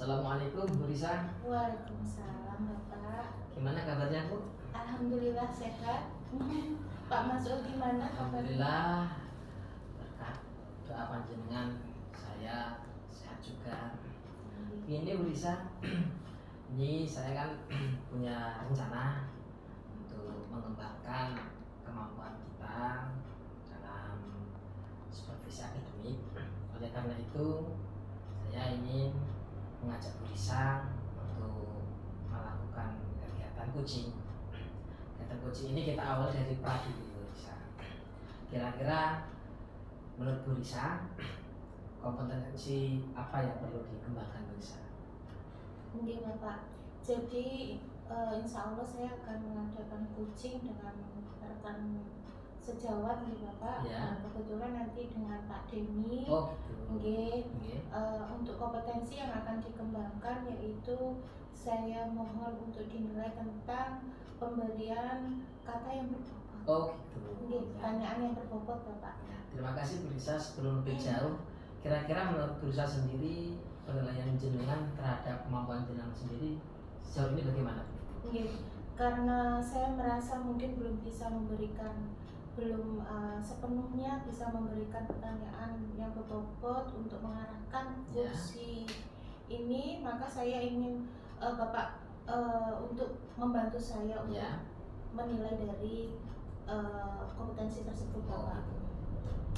Assalamualaikum Bu Risa. Waalaikumsalam Bapak. Gimana kabarnya Bu? Alhamdulillah sehat. Pak Masud gimana kabarnya? Alhamdulillah berkat doa panjenengan saya sehat juga. Ini Bu Risa, ini saya kan punya rencana untuk mengembangkan kemampuan kita dalam supervisi akademik. Oleh karena itu saya ingin mengajak Bu Risa untuk melakukan kegiatan coaching. Kegiatan coaching ini kita awal dari pagi Bu Risa. Kira-kira menurut Bu Risa kompetensi apa yang perlu dikembangkan Bu Risa? Mungkin Bapak. Jadi insya Allah saya akan mengadakan coaching dengan rekan sejawat nih Bapak. Ya. Kebetulan nanti dengan Pak Denny. Oh gitu. Mungkin Oke. untuk kompetensi yang akan dikembangkan yaitu saya mohon untuk dinilai tentang pemberian kata yang berbobot. Oh gitu. Mungkin pertanyaan yang berbobot Bapak. Ya, terima kasih Bu Risa. Sebelum lebih jauh, kira-kira menurut Bu Risa sendiri penilaian jenengan terhadap kemampuan jenengan sendiri sejauh ini bagaimana? Mungkin karena saya merasa mungkin belum sepenuhnya bisa memberikan pertanyaan yang berbobot untuk mengarahkan kursi ini, maka saya ingin Bapak untuk membantu saya untuk menilai dari kompetensi tersebut Bapak.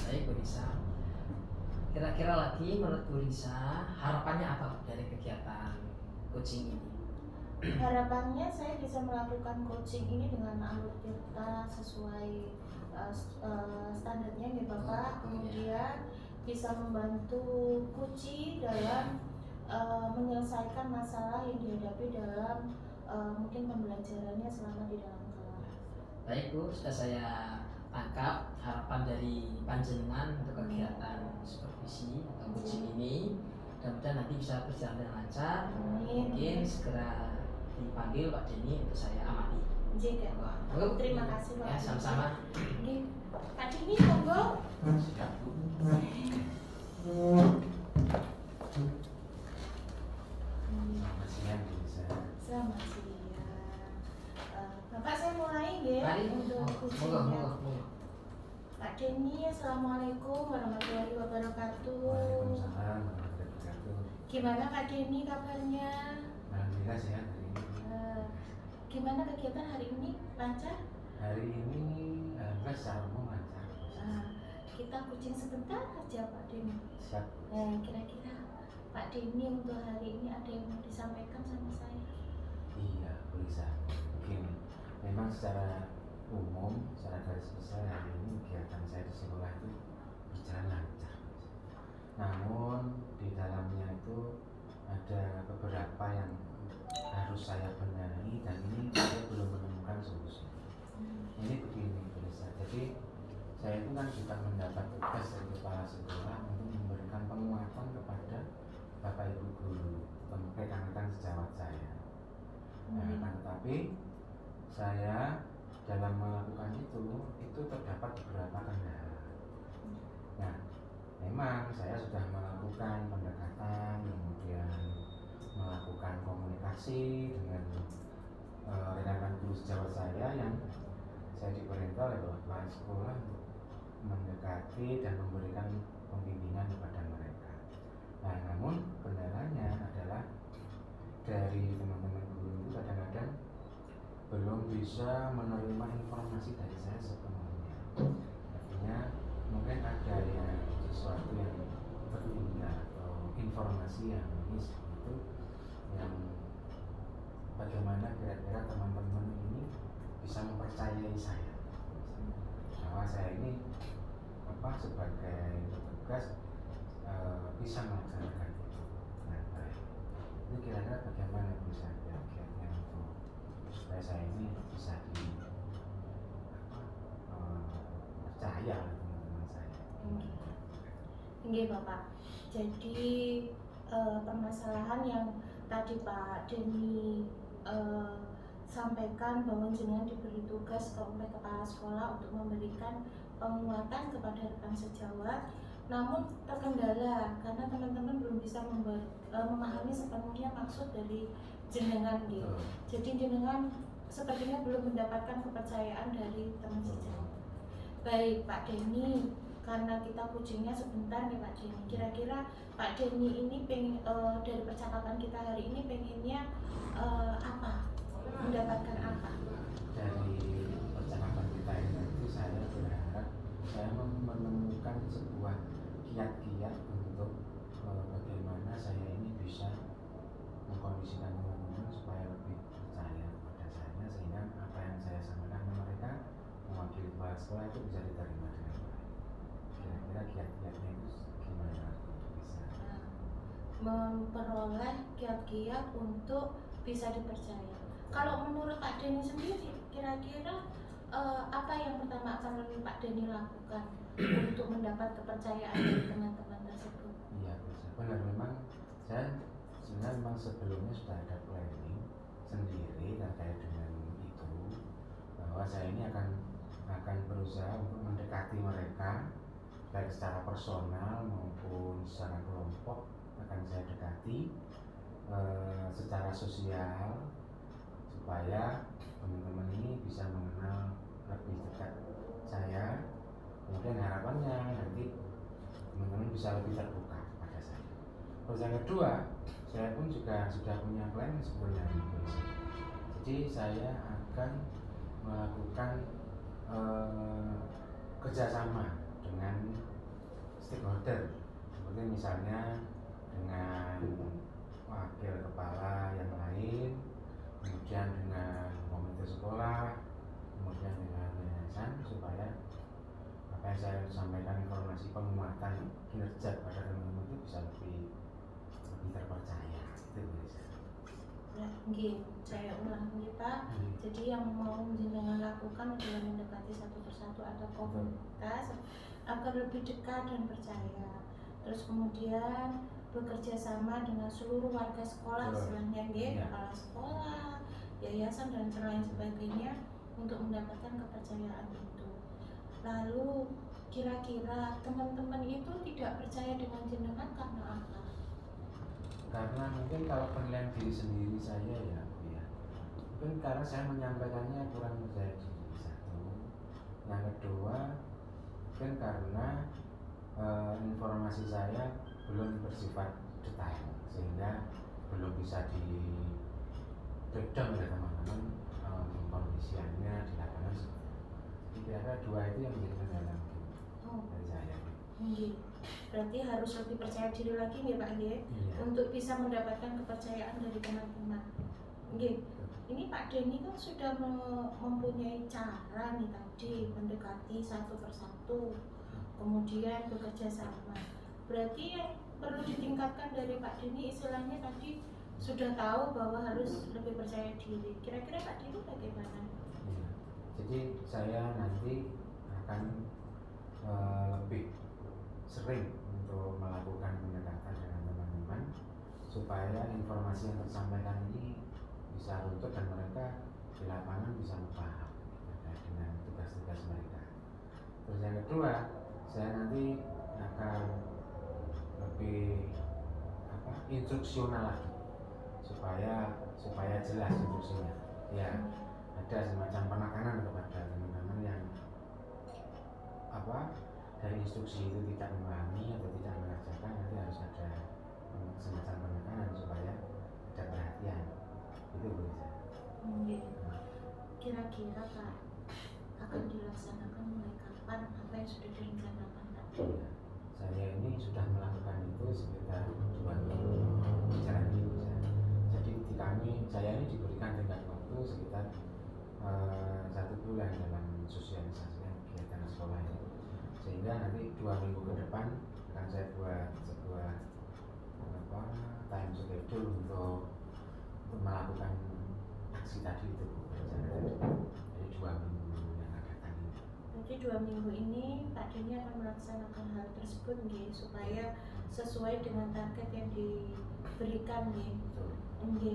Baik Bu Risa. Kira-kira lagi menurut Bu Risa harapannya apa dari kegiatan coaching ini? Harapannya saya bisa melakukan coaching ini dengan alur tirta sesuai standarnya ya Bapak. Kemudian bisa membantu Kuci dalam menyelesaikan masalah yang dihadapi dalam mungkin pembelajarannya selama di dalam kelas. Baik Bu, sudah saya tangkap harapan dari panjenengan untuk kegiatan supervisi atau coaching ini. Mudah-mudahan nanti bisa berjalan dengan lancar. Mungkin segera dipanggil Pak Denny untuk saya amati. Terima kasih Pak. Ya, sama-sama. Pak Denny, monggo. Siap Bu. Selamat siang Bu Risa. Selamat siang. Bapak saya mulai ya untuk coachingnya. Pak Denny, Assalamualaikum warahmatullahi wabarakatuh. Waalaikumsalam warahmatullahi wabarakatuh. Gimana Pak Denny kabarnya? Alhamdulillah sehat hari ini. Gimana kegiatan hari ini? Lancar? Hari ini alhamdulillah secara umum lancar. Kita coaching sebentar aja Pak Denny. Siap. Kira-kira Pak Denny untuk hari ini ada yang mau disampaikan sama saya? Iya Bu Risa. Begini, memang secara umum, secara garis besar hari ini kegiatan saya di sekolah itu berjalan lancar. Namun di dalamnya itu ada beberapa yang harus saya benahi dan ini saya belum menemukan solusi. Ini begini Bu Risa. Jadi saya itu kan juga mendapat tugas dari kepala sekolah untuk memberikan penguatan kepada Bapak Ibu guru, rekan-rekan sejawat saya. Tetapi saya dalam melakukan itu terdapat beberapa kendala. Nah, memang saya sudah melakukan pendekatan, kemudian melakukan komunikasi dengan rekan-rekan guru sejawat saya yang saya diperintah oleh kepala sekolah untuk mendekati dan memberikan pembimbingan kepada mereka. Nah, namun kendalanya adalah dari teman-teman guru itu kadang-kadang belum bisa menerima informasi dari saya sepenuhnya. Artinya mungkin ada yang sesuatu yang berbeda atau informasi yang miss itu yang bagaimana kira-kira teman-teman ini bisa mempercayai saya bahwa saya ini sebagai petugas bisa melaksanakan itu. Nah, baik. Itu kira-kira bagaimana bisa kiat-kiatnya untuk supaya saya ini bisa percaya oleh teman-teman saya. Oke Bapak. Jadi permasalahan yang tadi Pak Denny sampaikan bahwa jenengan diberi tugas oleh kepala sekolah untuk memberikan penguatan kepada rekan sejawat, namun terkendala karena teman-teman belum bisa memahami sepenuhnya maksud dari jenengan gitu. Jadi jenengan sepertinya belum mendapatkan kepercayaan dari teman sejawat. Baik Pak Denny, karena kita kucingnya sebentar nih Pak Denny. Kira-kira Pak Denny ini dari percakapan kita hari ini pengennya apa? Mendapatkan apa? Dari percakapan kita ini nanti saya berharap saya menemukan sebuah kiat-kiat untuk bagaimana saya ini bisa mengkondisikan teman-teman supaya lebih percaya kepada saya, sehingga apa yang saya sampaikan ke mereka mewakili kepala sekolah itu bisa diterima dengan baik. Kira-kira kiat-kiatnya itu gimana untuk bisa memperoleh kiat-kiat untuk bisa dipercaya. Kalau menurut Pak Denny sendiri, kira-kira apa yang pertama akan Pak Denny lakukan untuk mendapat kepercayaan dari teman-teman tersebut? Iya, bisa. Benar, memang saya sebenarnya memang sebelumnya sudah ada planning sendiri terkait dengan itu, bahwa saya ini akan berusaha untuk mendekati mereka baik secara personal maupun secara kelompok. Akan saya dekati secara sosial supaya teman-teman ini bisa mengenal lebih dekat saya. Kemudian harapannya nanti teman-teman bisa lebih terbuka pada saya. Terus yang kedua, saya pun juga sudah punya plan sebetulnya. Jadi saya akan melakukan kerjasama dengan stakeholder, seperti misalnya dengan wakil kepala yang lain, kemudian dengan komite sekolah, kemudian dengan yayasan, supaya apa yang saya sampaikan, informasi penguatan kinerja kepada teman-teman itu bisa lebih terpercaya. Itu bisa. Nah, saya ulang Pak. Jadi yang mau jenengan lakukan adalah mendekati satu persatu atau komunitas agar lebih dekat dan percaya. Terus kemudian bekerja sama dengan seluruh warga sekolah, istilahnya kepala sekolah, yayasan dan lain sebagainya untuk mendapatkan kepercayaan itu. Lalu kira-kira teman-teman itu tidak percaya dengan jenengan karena apa? Karena mungkin kalau penilaian diri sendiri saya ya, mungkin karena saya menyampaikannya kurang percaya diri, satu. Yang kedua, mungkin karena informasi saya belum bersifat detail, sehingga belum bisa di breakdown oleh teman-teman kondisiannya di lapangan. Kira-kira dua itu yang menjadi kendala dari saya. Berarti harus lebih percaya diri lagi nih Pak untuk bisa mendapatkan kepercayaan dari teman-teman. Ini Pak Denny kan sudah mempunyai cara nih tadi mendekati satu persatu, kemudian bekerja sama. Berarti yang perlu ditingkatkan dari Pak Denny istilahnya tadi sudah tahu bahwa harus lebih percaya diri. Kira-kira Pak Denny bagaimana? Jadi saya nanti akan lebih sering untuk melakukan pendekatan dengan teman-teman supaya informasi yang tersampaikan ini bisa runtuh dan mereka di lapangan bisa paham terkait dengan tugas-tugas mereka. Terus yang kedua, saya nanti akan lebih instruksional lagi supaya jelas instruksinya. Ya, ada semacam penekanan kepada teman-teman yang dari instruksi itu tidak memahami atau tidak mengerjakan, nanti harus ada semacam penekanan supaya ada perhatian. Itu bisa. Kira-kira Pak akan dilaksanakan mulai kapan? Apa yang sudah direncanakan Pak? Saya ini sudah melakukan itu sekitar 2 minggu jalan minggu. Jadi saya ini diberikan tenggat waktu sekitar 1 bulan dalam sosialisasikan kegiatan sekolah ini, sehingga nanti 2 minggu ke depan akan saya buat sebuah time schedule untuk melakukan aksi tadi itu. Jadi 2 minggu yang akan datang ini. Jadi 2 minggu ini Pak Denny akan melaksanakan hal tersebut supaya sesuai dengan target yang diberikan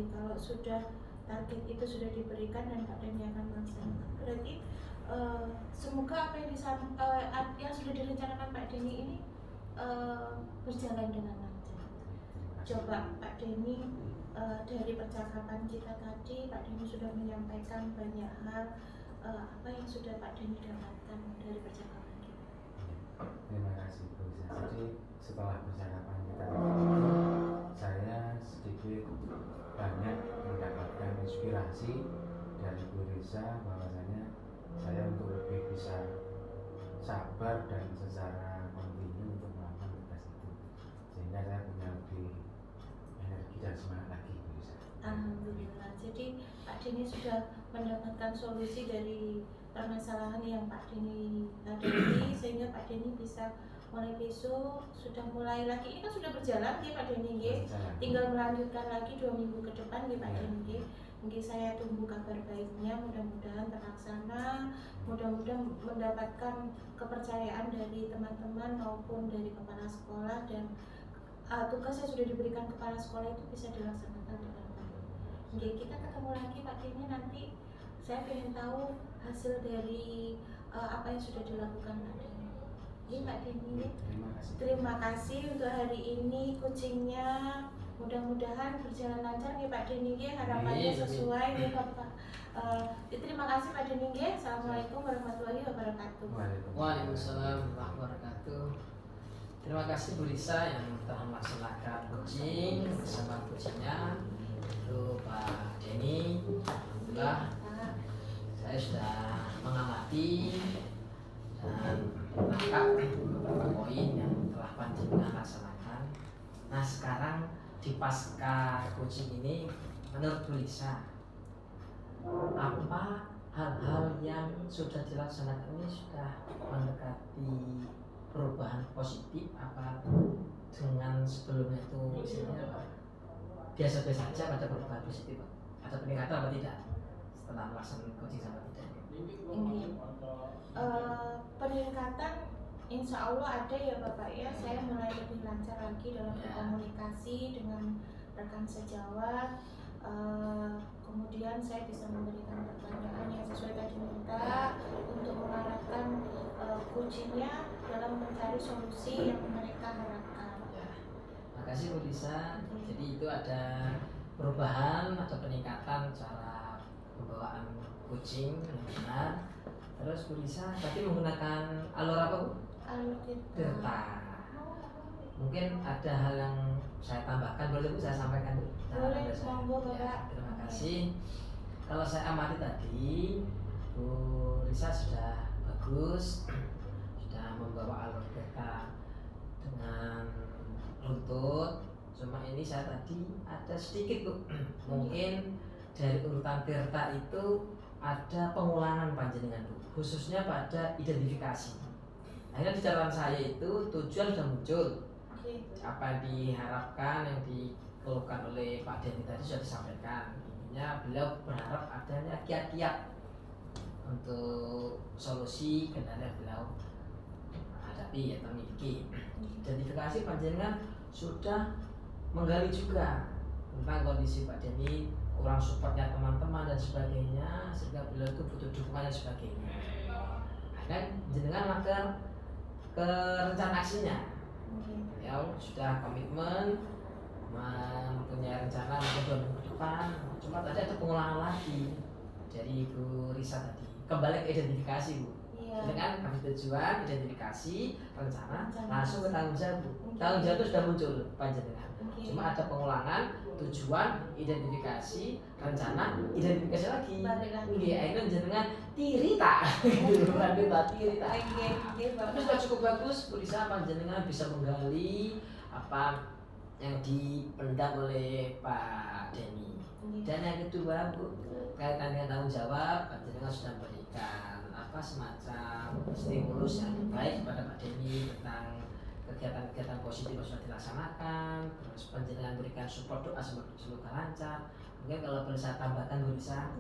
kalau sudah target itu sudah diberikan dan Pak Denny akan melaksanakan, berarti semoga apa yang sudah direncanakan Pak Denny ini berjalan dengan lancar. coba Pak Denny, dari percakapan kita tadi Pak Denny sudah menyampaikan banyak hal, apa yang sudah Pak Denny dapatkan dari percakapan kita. Terima kasih Bu Risa. Jadi setelah percakapan kita saya sedikit banyak mendapatkan inspirasi dari Bu Risa, bahwasanya saya untuk lebih bisa sabar dan secara kontinu untuk melakukan tugas itu, sehingga saya punya lebih energi dan semangat lagi Bu Risa. Alhamdulillah. Jadi Pak Denny sudah mendapatkan solusi dari permasalahan yang Pak Denny hadapi, sehingga Pak Denny bisa mulai besok sudah mulai lagi. Ini kan sudah berjalan ya Pak Denny ya. Tinggal melanjutkan lagi 2 minggu ke depan ya Pak Denny ya. Mungkin saya tunggu kabar baiknya, mudah-mudahan terlaksana, mudah-mudahan mendapatkan kepercayaan dari teman-teman maupun dari kepala sekolah, dan tugas yang sudah diberikan kepala sekolah itu bisa dilaksanakan dengan baik. Oke, kita ketemu lagi Pak Denny nanti. Saya ingin tahu hasil dari apa yang sudah dilakukan Pak Denny. Ini Pak Denny. Terima kasih untuk hari ini coachingnya. Mudah-mudahan berjalan lancar nih Pak Denny, harapannya sesuai nih Bapak. Terima kasih Pak Denny. Assalamualaikum warahmatullahi wabarakatuh. Waalaikumsalam warahmatullahi wabarakatuh. Terima kasih Bu Risa yang telah melaksanakan coaching bersama coachingnya itu Pak Denny. Alhamdulillah saya sudah mengamati dan menangkap beberapa poin yang telah panjenengan laksanakan. Nah sekarang di pasca coaching ini, menurut Bu Risa, apa hal-hal yang sudah dilaksanakan ini sudah mendekati perubahan positif apa dengan sebelumnya itu misalnya biasa-biasa saja pada perubahan positif, ada peningkatan apa tidak setelah melaksanakan coaching sama tidak? Ini peningkatan insya Allah ada ya Bapak ya. Saya mulai lebih lancar lagi dalam berkomunikasi dengan rekan sejawat. Kemudian saya bisa memberikan pertanyaan yang sesuai tadi minta untuk mengarahkan coachingnya dalam mencari solusi yang mereka harapkan. Makasih Bu Risa. Jadi itu ada perubahan atau peningkatan cara pembawaan coaching yang benar. Terus Bu Risa tadi menggunakan alur apa Bu? Alur Tirta. Mungkin ada hal yang saya tambahkan, boleh Bu saya sampaikan Bu? Boleh, monggo Bapak. Terima kasih. Kalau saya amati tadi Bu Risa sudah bagus, sudah membawa alur tirta dengan runtut. Cuma ini saya tadi ada sedikit Bu, mungkin dari urutan tirta itu ada pengulangan panjenengan Bu, khususnya pada identifikasi. Akhirnya di catatan saya itu tujuan sudah muncul, apa yang diharapkan, yang dikeluhkan oleh Pak Denny tadi sudah disampaikan. Intinya beliau berharap adanya kiat-kiat untuk solusi kendala yang beliau hadapi atau miliki. Identifikasi panjenengan sudah menggali juga tentang kondisi Pak Denny, kurang supportnya teman-teman dan sebagainya, sehingga beliau itu butuh dukungan dan sebagainya. Akhirnya jenengan makan ke rencana aksinya. Beliau sudah komitmen mempunyai rencana mungkin 2 minggu ke depan. Cuma tadi ada pengulangan lagi dari Bu Risa tadi, kembali ke identifikasi Bu. Dengan kami tujuan, identifikasi, rencana, langsung ke tanggung jawab Bu. Tanggung jawab itu sudah muncul panjenengan. Cuma ada pengulangan, tujuan, identifikasi, rencana, identifikasi lagi. Akhirnya jenengan tirita, tirita. Tapi sudah cukup bagus, Bu Risa panjenengan bisa menggali apa yang dipendam oleh Pak Denny. Dan yang kedua Bu, kaitan dengan tanggung jawab, panjenengan sudah memberikan apa semacam stimulus yang baik kepada Pak Denny tentang kegiatan-kegiatan positif yang sudah dilaksanakan. Terus panjenengan berikan support doa semoga lancar. Mungkin kalau boleh saya tambahkan Bu Risa,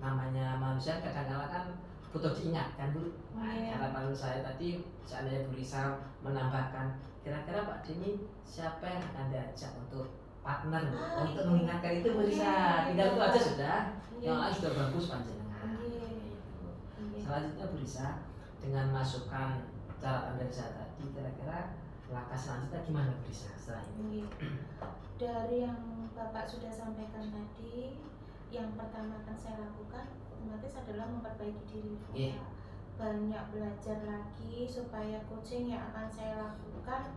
namanya manusia kadang-kadang kan butuh diingatkan dulu. Harapan saya tadi seandainya Bu Risa menambahkan, kira-kira Pak Denny siapa yang akan diajak untuk partner untuk mengingatkan itu Bu Risa. Tinggal itu aja sudah, yang lain sudah bagus panjenengan. Selanjutnya Bu Risa, dengan masukan cara pandang saya tadi, kira-kira langkah selanjutnya gimana Bu Risa setelah ini? dari yang Bapak sudah sampaikan tadi, yang pertama akan saya lakukan otomatis adalah memperbaiki diri Bapak. Banyak belajar lagi supaya coaching yang akan saya lakukan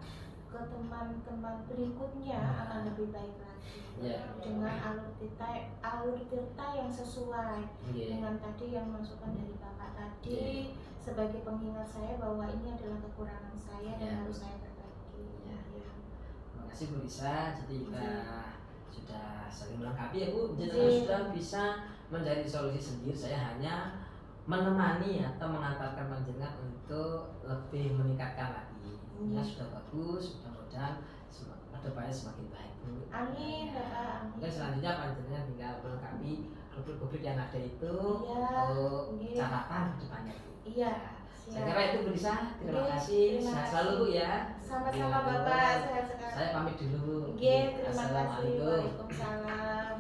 ke teman-teman berikutnya akan lebih baik lagi. Dengan alur tirta yang sesuai dengan tadi yang masukan dari Bapak tadi sebagai pengingat saya bahwa ini adalah kekurangan saya dan harus saya perbaiki. Terima kasih Bu Lisa. Jadi kita sudah saling melengkapi ya Bu. Jenengan sudah bisa mencari solusi sendiri. Saya hanya menemani atau mengantarkan panjenengan untuk lebih meningkatkan lagi. Ini sudah bagus, mudah-mudahan kedepannya semakin baik Bu. Amin Bapak. Mungkin selanjutnya panjenengan tinggal melengkapi rubrik-rubrik yang ada itu untuk catatan kedepannya Bu. Iya. Saya kira itu Bu Lisa. Terima kasih. Sehat selalu Bu ya. Sama-sama Bapak. Sehat sekali. Saya pamit dulu. Terima kasih. Assalamualaikum. Waalaikumsalam.